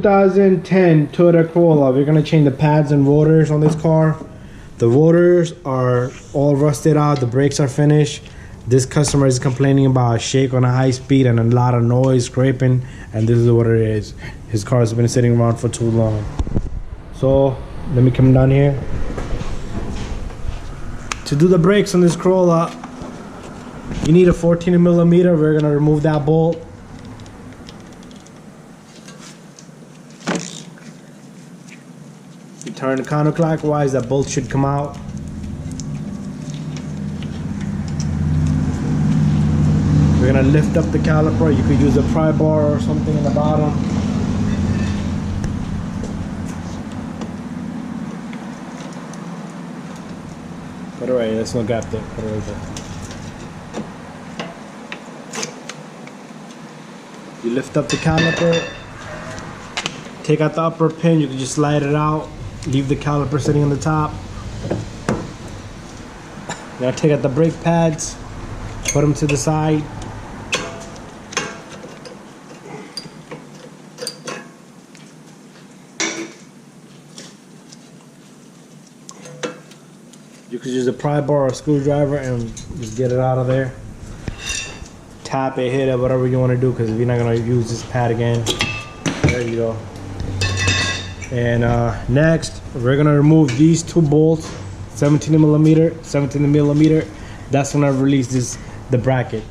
2010 Toyota Corolla. We're gonna change the pads and rotors on this car. The rotors are all rusted out. The brakes are finished. This customer is complaining about a shake on a high speed and a lot of noise, scraping, and this is what it is. His car has been sitting around for too long. So let me come down here. To do the brakes on this Corolla, you need a 14 millimeter. We're gonna remove that bolt. You turn it counterclockwise, that bolt should come out. We're gonna lift up the caliper. You could use a pry bar or something in the bottom. Put it right, there's no gap there. Put it right there. You lift up the caliper, take out the upper pin, you can just slide it out, leave the caliper sitting on the top. Now take out the brake pads, put them to the side. You could use a pry bar or a screwdriver and just get it out of there. Tap it, hit it, whatever you want to do, because if you're not going to use this pad again. There you go. And next, we're going to remove these two bolts, 17 millimeter. That's going to release the bracket.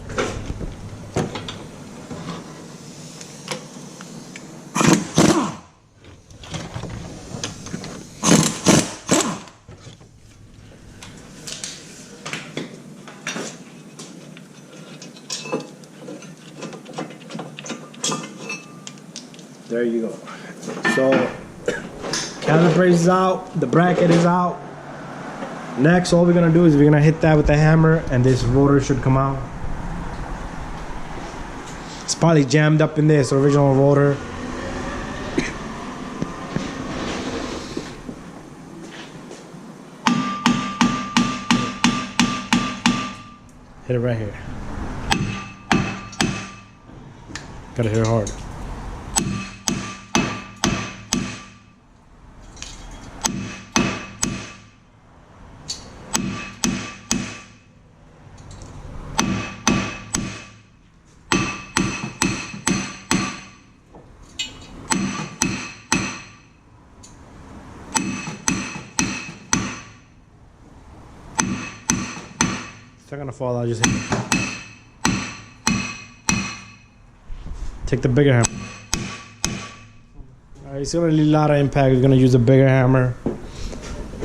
There you go. So caliper is out, the bracket is out. Next, all we're gonna do is we're gonna hit that with a hammer and this rotor should come out. It's probably jammed up in this original rotor. Hit it right here. Gotta hit it hard. It's not gonna fall out, just hit it. Take the bigger hammer. Alright, it's gonna need a lot of impact. You're gonna use a bigger hammer.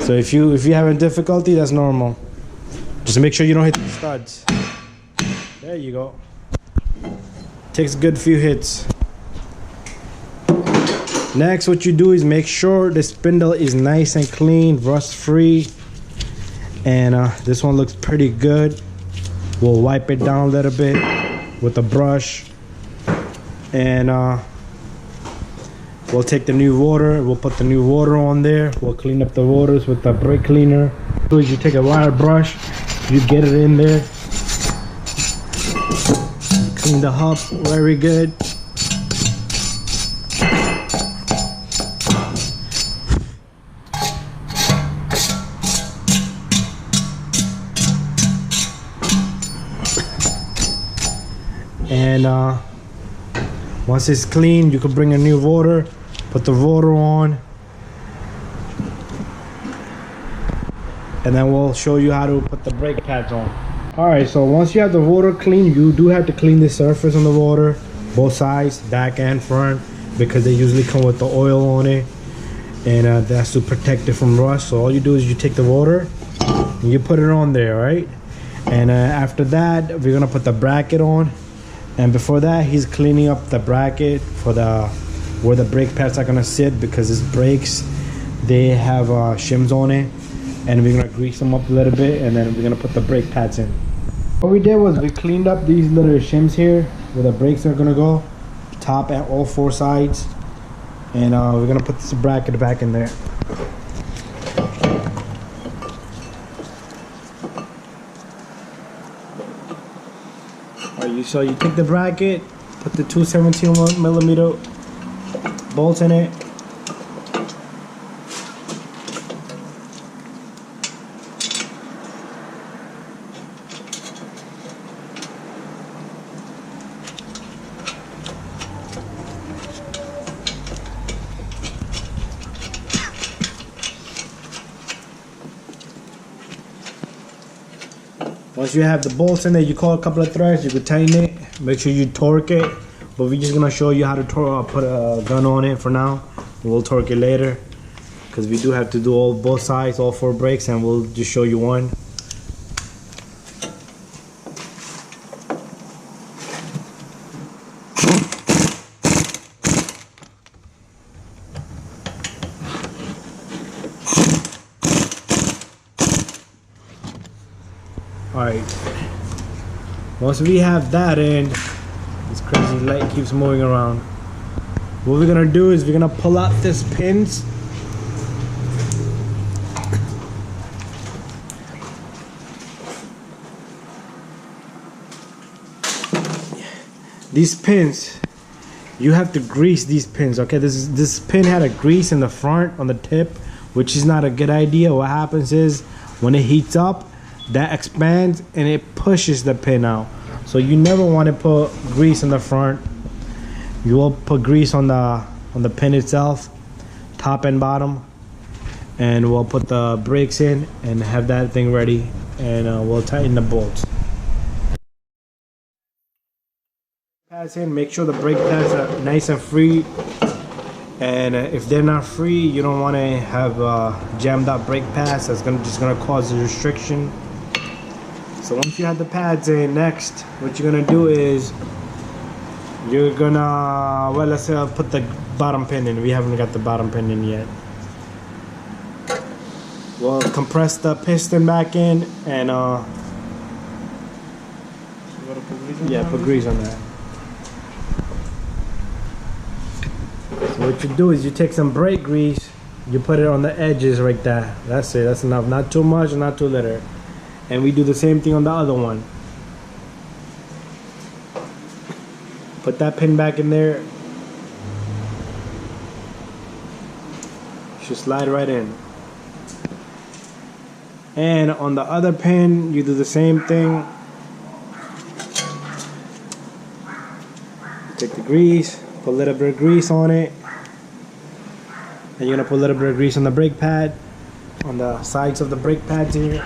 So if you're having difficulty, that's normal. Just make sure you don't hit the studs. There you go. Takes a good few hits. Next, what you do is make sure the spindle is nice and clean, rust free. And this one looks pretty good. We'll wipe it down a little bit with a brush. And we'll take the new rotor, we'll put the new rotor on there. We'll clean up the rotors with the brake cleaner. So you take a wire brush, you get it in there. Clean the hub very good. And once it's clean, you can bring a new rotor, put the rotor on, and then we'll show you how to put the brake pads on. Alright, so once you have the rotor clean, you do have to clean the surface on the rotor, both sides, back and front, because they usually come with the oil on it, and that's to protect it from rust. So all you do is you take the rotor and you put it on there, right? And after that, we're gonna put the bracket on. And before that, he's cleaning up the bracket for where the brake pads are gonna sit, because his brakes, they have shims on it, and we're gonna grease them up a little bit, and then we're gonna put the brake pads in. What we did was we cleaned up these little shims here where the brakes are gonna go, top and all four sides, and we're gonna put this bracket back in there. So you take the bracket, put the two 17 millimeter bolts in it. Once you have the bolts in there, you call a couple of threads, you can tighten it, make sure you torque it. But we're just gonna show you how to put a gun on it for now. We'll torque it later, because we do have to do both sides, all 4 brakes, and we'll just show you one. Alright, once we have that in, this crazy light keeps moving around. What we're gonna do is we're gonna pull out these pins. These pins, you have to grease these pins, okay? This pin had a grease in the front on the tip, which is not a good idea. What happens is when it heats up, that expands and it pushes the pin out. So you never want to put grease in the front. You will put grease on the pin itself, top and bottom, and we'll put the brakes in and have that thing ready, and we'll tighten the bolts. Pads in, make sure the brake pads are nice and free, and if they're not free, you don't want to have jammed up brake pads. That's just gonna cause a restriction. So once you have the pads in, next what you're gonna do is you're gonna, well, let's say I'll put the bottom pin in. We haven't got the bottom pin in yet. We'll compress the piston back in and put grease on that. So what you do is you take some brake grease, you put it on the edges right there. That's it, that's enough. Not too much, not too little. And we do the same thing on the other one. Put that pin back in there. Should slide right in. And on the other pin, you do the same thing. Take the grease, put a little bit of grease on it. And you're gonna put a little bit of grease on the brake pad, on the sides of the brake pads here.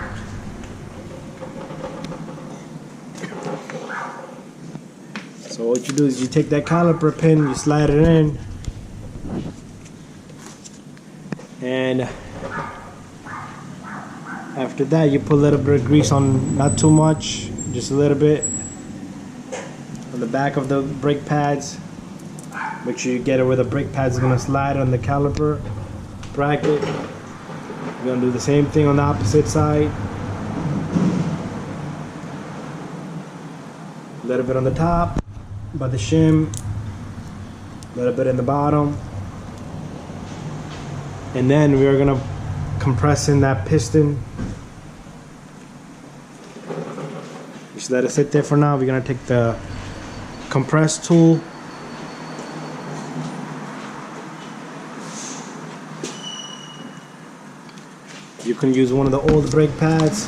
So what you do is you take that caliper pin, you slide it in, and after that you put a little bit of grease on, not too much, just a little bit, on the back of the brake pads. Make sure you get it where the brake pads are gonna slide on the caliper bracket. You're gonna do the same thing on the opposite side. A little bit on the top by the shim, a little bit in the bottom, and then we're gonna compress in that piston. Just let it sit there for now. We're gonna take the compress tool, you can use one of the old brake pads.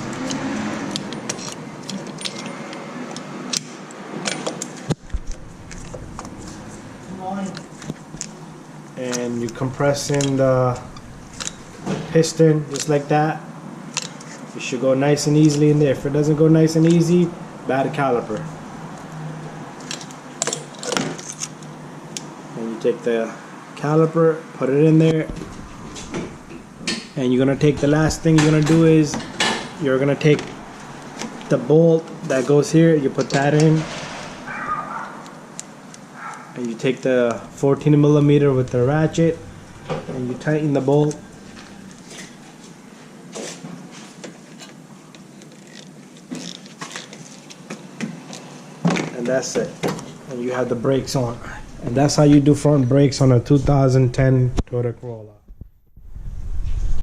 And you compress in the piston just like that. It should go nice and easily in there. If it doesn't go nice and easy, bad caliper. And you take the caliper, put it in there, and you're gonna take the last thing you're gonna do is you're gonna take the bolt that goes here, you put that in, and you take the 14mm with the ratchet and you tighten the bolt. And that's it. And you have the brakes on. And that's how you do front brakes on a 2010 Toyota Corolla.